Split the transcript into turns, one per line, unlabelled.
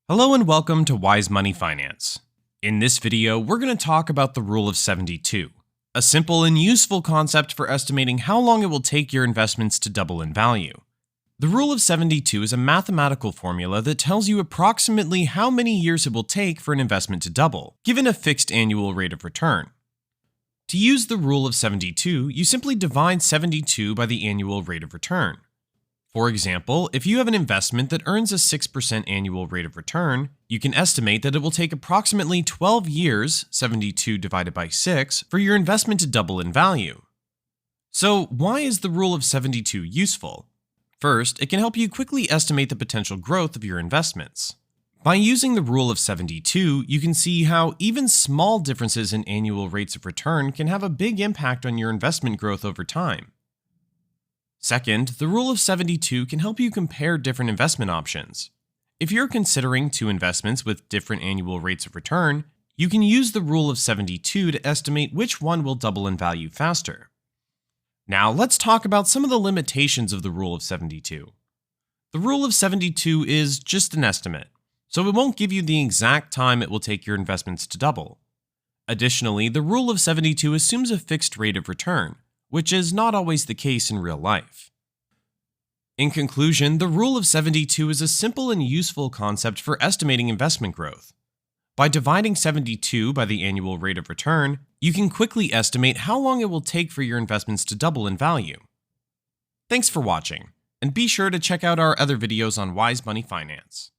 Hello and welcome to Wise Money Finance. In this video, we're going to talk about the Rule of 72, a simple and useful concept for estimating how long it will take your investments to double in value. The Rule of 72 is a mathematical formula that tells you approximately how many years it will take for an investment to double, given a fixed annual rate of return. To use the Rule of 72, you simply divide 72 by the annual rate of return. For example, if you have an investment that earns a 6% annual rate of return, you can estimate that it will take approximately 12 years, 72 divided by 6, for your investment to double in value. So, why is the Rule of 72 useful? First, it can help you quickly estimate the potential growth of your investments. By using the Rule of 72, you can see how even small differences in annual rates of return can have a big impact on your investment growth over time. Second, the Rule of 72 can help you compare different investment options. If you're considering two investments with different annual rates of return, you can use the Rule of 72 to estimate which one will double in value faster. Now, let's talk about some of the limitations of the Rule of 72. The Rule of 72 is just an estimate, so it won't give you the exact time it will take your investments to double. Additionally, the Rule of 72 assumes a fixed rate of return, which is not always the case in real life. In conclusion, the Rule of 72 is a simple and useful concept for estimating investment growth. By dividing 72 by the annual rate of return, you can quickly estimate how long it will take for your investments to double in value. Thanks for watching, and be sure to check out our other videos on Wise Money Finance.